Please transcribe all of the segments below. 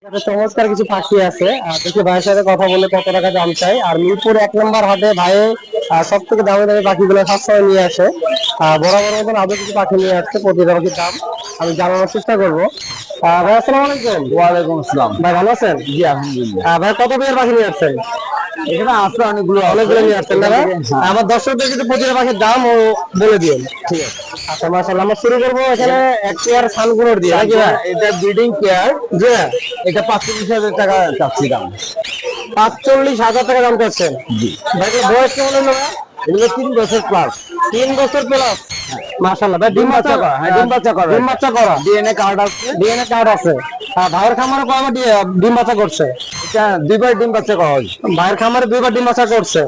চমৎকার কিছু পাখি আছে, দেখি ভাইয়ের সাথে কথা বলে কত টাকা দাম চাই। আর মিরপুর 1 নম্বর হাটে ভাই সব থেকে দামি দামি পাখিগুলো সবসময় নিয়ে আসে। বরাবর মতন আরো কিছু পাখি নিয়ে আসছে, প্রতিটা পাখির দাম আমি জানানোর চেষ্টা করবো। ভাই আসসালামু আলাইকুম। ওয়ালাইকুম আসসালাম। ভাই ভালো আছেন? জি আলহামদুলিল্লাহ। ভাই কত পেয়ার পাখি নিয়ে আসছেন? এখানে আছে অনেকগুলো অনেকগুলো নিয়ে আসছেন না? হ্যাঁ। আমার দর্শকদের কিন্তু প্রতিটা পাখির দাম ও বলে দিন। ঠিক আছে। আচ্ছা মাশাআল্লাহ, আমরা শুরু করবো এখানে এক পেয়ার সানগুলোর দিয়ে নাকি ভাই? এটা ব্রিডিং পেয়ার। জি ভাই। এটা 45,000 টাকা চাচ্ছি দাম। 45,000 টাকা দাম চাচ্ছেন? জি। ভাই বয়স কেমন হলো ভাই? এগুলো 3 বছর প্লাস। 3 বছর প্লাস। মাশাআল্লাহ ভাই, ডিম বাচ্চা করা। হ্যাঁ, ডিম বাচ্চা করা। ডিম বাচ্চা করা। ডিএনএ কার্ড আছে। ডিএনএ কার্ড আছে। ভাইয়ের খামারে কয়বার ডিম বাচ্চা করছে? এটা দুইবার ডিম বাচ্চা করা হয়েছে। ভাইয়ের খামারে 2বার ডিম বাচ্চা করছে।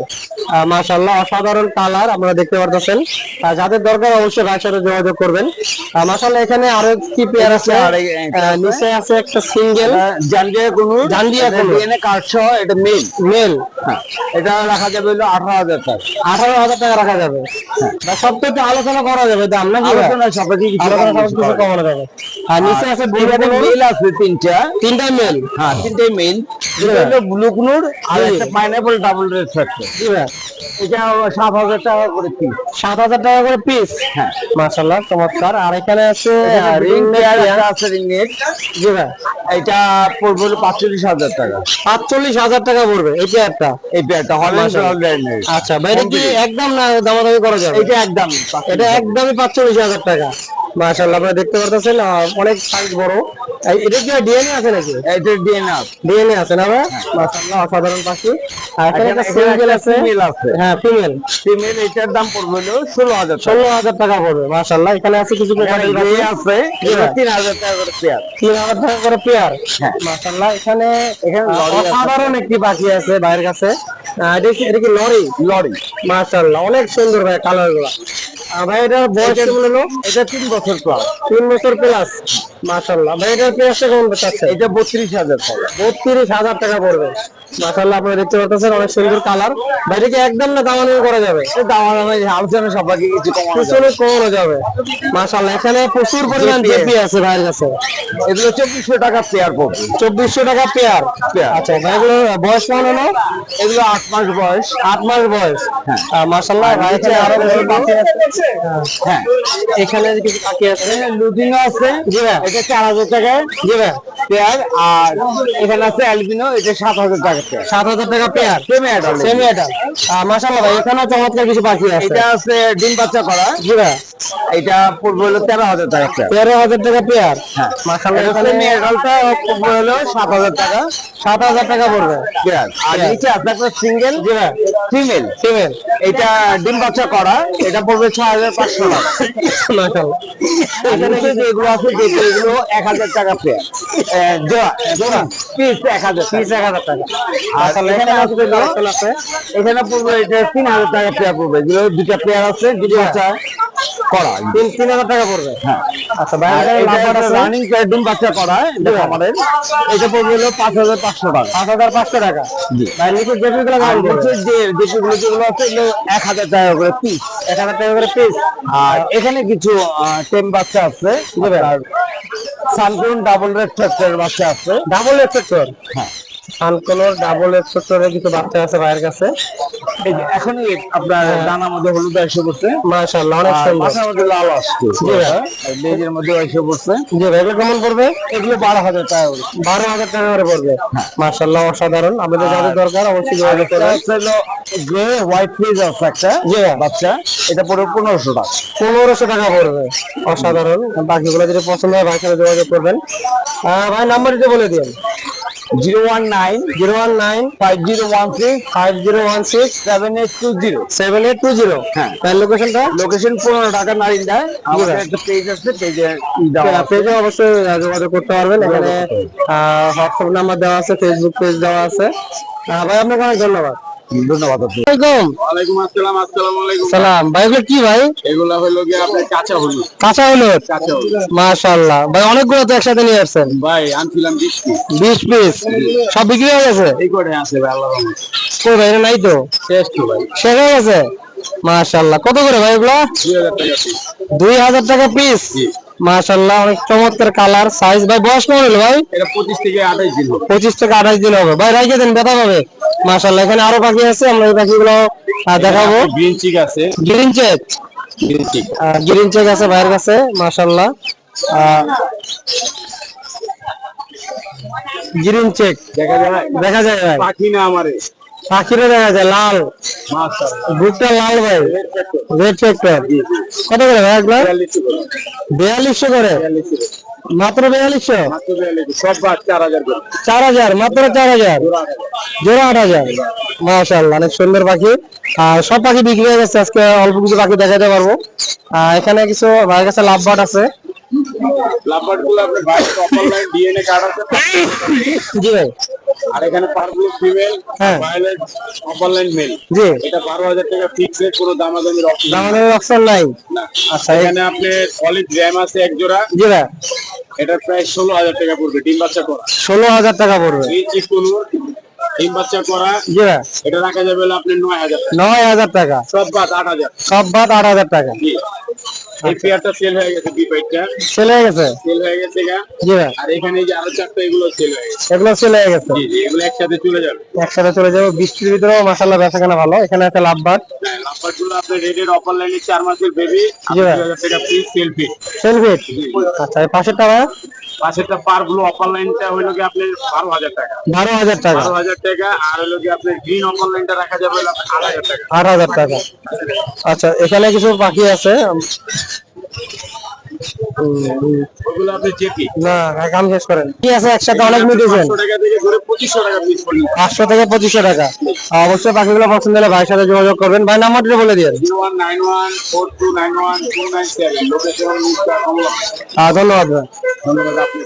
মাশাআল্লাহ অসাধারণ কালার আপনারা দেখতে পারতেছেন। যাদের দরকার অবশ্যই ভাইয়ের সাথে যোগাযোগ করবেন। মাশাআল্লাহ এখানে আরো কি পেয়ার আছে? নিচে আছে একটা সিঙ্গেল জান্ডিয়া কোন ডিএনএ কার্ড সহ। এটা মেল। মেল। হ্যাঁ, এটা রাখা যাবে হলো 18,000 টাকা। 18,000 টাকা রাখা যাবে। সব তো একটু আলোচনা করা যাবে দাম নাকি? আলোচনা সাপেক্ষে কিছু কমানো যাবে। আর নিচে আছে মেল আছে তিনটা মেল। হ্যাঁ, তিনটাই মেল। এটা হলো ব্লু কুনুর আর একটা পাইনাপল ডাবল রেড ফ্যাক্টর। এটা 7,000 টাকা করে পিস। 7,000 টাকা করে পিস। হ্যাঁ মাশাআল্লাহ চমৎকার। আর এখানে আছে রিং পেয়ার একটা আছে রিং নেট। জি ভাই। এটা পড়বে হলো 45,000 টাকা। 45,000 টাকা পড়বে এই পেয়ারটা? এই পেয়ারটা হল্যান্ড। আচ্ছা ভাই, এটা কি একদম না দামাদামি করা যাবে? এটা একদম। এটা একদমই 45,000 টাকা। মাশাআল্লাহ আপনারা দেখতে পারতেছেন অনেক সাইজ বড়। এটা কি ডিএনএ আছে নাকি? এটা ডিএনএ আছে। ডিএনএ আছে না ভাই? মাশাআল্লাহ অসাধারণ পাখি। আর এখানে একটা সিঙ্গেল আছে। ফিমেল আছে। হ্যাঁ ফিমেল। ফিমেল এটার দাম পড়বে হলো 16,000 টাকা। 16,000 টাকা পড়বে। মাশাআল্লাহ এখানে আছে কিছু এখানে গ্রে আছে। এটা 3,000 টাকা করে পেয়ার। 3,000 টাকা করে পেয়ার। হ্যাঁ মাশাআল্লাহ এখানে লরি আছে। অসাধারণ একটি পাখি আছে ভাইয়ের কাছে। এটা কি লরি? লরি। মাশাআল্লাহ অনেক সুন্দর ভাই কালার গুলা। ভাই এটার বয়স কেমন হলো? এটা 3 বছর প্লাস। 3 বছর প্লাস। মাশাআল্লাহ ভাই এটার প্রাইসটা কেমন চাচ্ছে? এটা 32,000 টাকা। 32,000 টাকা পড়বে। মাশাআল্লাহ আপনারা দেখতে পাচ্ছেন অনেক সুন্দর কালার। ভাই এটা কি একদম না দামাদামি করা যাবে? দামাদামি আলোচনা সবাইকে কিছু কমানো যাবে। মাশাআল্লাহ এখানে প্রচুর পরিমাণ জেপি আছে ভাইয়ের কাছে। এগুলো 2400 টাকা পেয়ার পড়বে। 2400 টাকা পেয়ার। আচ্ছা ভাই এগুলো বয়স কেমন হলো? এগুলো 8 মাস বয়স। 8 মাস বয়স। হ্যাঁ মাশাআল্লাহ ভাই এখানে আরো কিছু পাখি আছে। হ্যাঁ এখানে কিছু পাখি আছে। লুটিনো আছে। জি ভাই। এটা 4,000 টাকায়। জি ভাই। পেয়ার। আর এখানে আছে অ্যালবিনো। এটা 7,000 টাকা পেয়ার। 7,000 টাকা pair. Semi adult. Semi adult. মাশাআল্লাহ ভাই এখানেও চমৎকার কিছু পাখি আছে। এটা আছে ডিম বাচ্চা করা। জি ভাই। এটা পড়বে হলো 13,000 টাকা পেয়ার। 13,000 টাকা পেয়ার। হ্যাঁ মাশাআল্লাহ এখানে সেমি অ্যাডাল্টটা পড়বে হলো 7,000 টাকা। 7,000 টাকা পড়বে পেয়ার। আর নিচে আছে একটা সিঙ্গেল। জি ভাই। ফিমেল। ফিমেল। এটা ডিম বাচ্চা করা। এটা পড়বে 6,500 টাকা। মাশাআল্লাহ এখানে কিন্তু এগুলো আছে যেগুলো এগুলো 1,000 টাকা পেয়ার। জোড়া জোড়া পিস 1,000 পিস 1,000 টাকা। আর এখানে আছে এখানে পড়বে এটা 3,000 টাকা পেয়ার পড়বে। এগুলো দুটা পেয়ার আছে ডিম বাচ্চা করা। 3,000 টাকা পড়বে। হ্যাঁ আচ্ছা বাইরে রানিং ডিম বাচ্চা করা এটা আমাদের। এটা পড়বে হলো 5,500 টাকা। 5,500 টাকা। জি। ভাই নিচে যেগুলো আর নিচে যেগুলো যেগুলো আছে এগুলো 1,000 টাকা করে পিস। 1,000 টাকা করে পিস। আর এখানে কিছু টেম বাচ্চা আছে। আর সানকুন ডাবল রেড ফ্যাক্টর বাচ্চা আছে। ডাবল এক্সেক্টর। হ্যাঁ সানকোনোর ডাবল এক্সেক্টরের কিছু বাচ্চা আছে ভাইয়ের কাছে। এই যে এখনই আপনার দানার মধ্যে হলুদ এসে পড়ছে। মাশাআল্লাহ অনেক সুন্দর। মাথার মধ্যে লাল আসছে। জি ভাই। লেজের মধ্যে এসে পড়ছে। জি ভাই এগুলো কেমন পড়বে? এগুলো 12,000 টাকা করে। 12,000 টাকা করে পড়বে। মাশাআল্লাহ অসাধারণ। আপনাদের যাদের দরকার অবশ্যই যোগাযোগ করবেন। গ্রে হোয়াইট ফ্রিজ আছে একটা বাচ্চা। এটা পড়বে 1,500 টাকা। 1,500 টাকা পড়বে। অসাধারণ। বাকিগুলো যদি পছন্দ হয় ভাইয়ের সাথে যোগাযোগ করবেন। ভাই নাম্বার দিতে বলে দিন। 019 5016 7820। হ্যাঁ তার লোকেশনটা? লোকেশন 15 টাকা নারিন্দা। আমাদের একটা পেজ আছে, পেজে অবশ্যই যোগাযোগ করতে পারবেন। এখানে হোয়াটসঅ্যাপ নাম্বার দেওয়া আছে, ফেসবুক পেজ দেওয়া আছে। ভাই আপনাকে অনেক ধন্যবাদ। ধন্যবাদ। ওয়ালাইকুম আসসালাম। আসসালামু আলাইকুম। সালাম ভাই। এগুলো কি ভাই? এগুলা হলো গিয়ে আপনার কাঁচা হলুদ। কাঁচা হলুদ। কাঁচা হলুদ মাশাআল্লাহ ভাই অনেকগুলো তো একসাথে নিয়ে আসছেন। ভাই আনছিলাম 20 পিস। 20 পিস সব বিক্রি হয়ে গেছে? এই করে আছে ভাই, আল্লাহর রহমতে। কই ভাই এটা নাই তো? শেষ তো ভাই। শেষ হয়ে গেছে। মাশাআল্লাহ কত করে ভাই এগুলো? 2,000 টাকা পিস। 2,000 টাকা পিস। জি। মাশাআল্লাহ, অনেক চমৎকার কালার, সাইজ। ভাই বয়স কেমন হলো ভাই? এটা 25 থেকে 28 দিন হবে। 25 থেকে 28 দিন হবে ভাই, রাইখে দেন, ব্যথা পাবে। মাশাআল্লাহ, এখানে আরো পাখি আছে, আমরা এই পাখিগুলো দেখাবো। গ্রিন চিক আছে, green cheek, green cheek. Green cheek আছে ভাইয়ের কাছে। মাশাআল্লাহ, গ্রিন চেক দেখা যায় দেখা যায় ভাই, পাখি না আমারে। পাখিরও দেখা যায় লাল, মাশাআল্লাহ, বুকটা লাল ভাই, রেড ফ্যাক্টর। কত করে ভাই এগুলো? 4200 করে, মাত্র 4200। মাত্র 42, সব বাদ 4000 করে। 4000, মাত্র 4000, জোড়া 8000। মাশাআল্লাহ, অনেক সুন্দর পাখি। আর সব পাখি বিক্রি হয়ে গেছে, আজকে অল্প কিছু পাখি দেখাতে পারবো। এখানে কিছু ভাইয়ের কাছে লাভবার্ড আছে। লাভবার্ড গুলো আপনার বাইরে অনলাইন ডিএনএ কার্ড আছে। জি ভাই, আর এখানে পারগুলো ফিমেল, হ্যাঁ। Violet online male. জি, এটা 12000 টাকা ফিক্স রেট, কোনো দামাদামির অপশন আমাদের অপশন নাই। না। আচ্ছা, এখানে আপনি সলিড র্যাম আছে এক জোড়া, জি ভাই, এটা প্রায় 16000 টাকা পড়বে, ডিম বাচ্চা করা। 16000 টাকা পড়বে। এই চিকুনু ডিম বাচ্চা করা, জি ভাই, এটা রাখা যাবে হলো আপনি 9000 টাকা। 9000 টাকা, সব বাদ 8000। সব বাদ 8000 টাকা। জি, এই পেয়ারটা সেল হয়ে গেছে, বিপাইটটা সেল হয়ে গেছে। সেল হয়ে গেছে গা। জি ভাই, আর এখানে যে আরো চারটা, এগুলো সেল হয়ে গেছে। এগুলো সেল হয়ে গেছে। জি জি, এগুলো একসাথে চলে যাবে। একসাথে চলে যাবো। বৃষ্টির ভিতরেও মাশাআল্লাহ বেচা কেনা ভালো। এখানে একটা লাভবার্ড, হ্যাঁ, লাভবার্ড গুলো আপনার রেডের অফার লাইনে 4 মাসের বেবি, জি ভাই। 2000 টাকা ফ্রি সেল ফি। সেলফিট। আচ্ছা, এই পাশেরটা ভাই? পাশেরটা পার ব্লু অফার লাইনটা হইলো কি আপনার 12000 টাকা। 12000 টাকা, 12000 টাকা। আর হইলো কি আপনার গ্রিন অফার লাইনটা রাখা যাবে হলো 8000 টাকা। 8000 টাকা। আচ্ছা, এখানে কিছু পাখি আছে। ওগুলো আপনি চেপি না, কাম শেষ করেন। কি আছে একসাথে অনেক মিটেছেন? 500 টাকা থেকে ধরে 2500 টাকা পিস পড়বে। 500 থেকে 2500 টাকা। অবশ্যই পাখিগুলো পছন্দ হলে ভাইয়ের সাথে যোগাযোগ করবেন। ভাই নাম্বারটা বলে দিন। 019142912997, লোকেশন মিস্টার কমলা। ধন্যবাদ ভাই। ধন্যবাদ আপনি।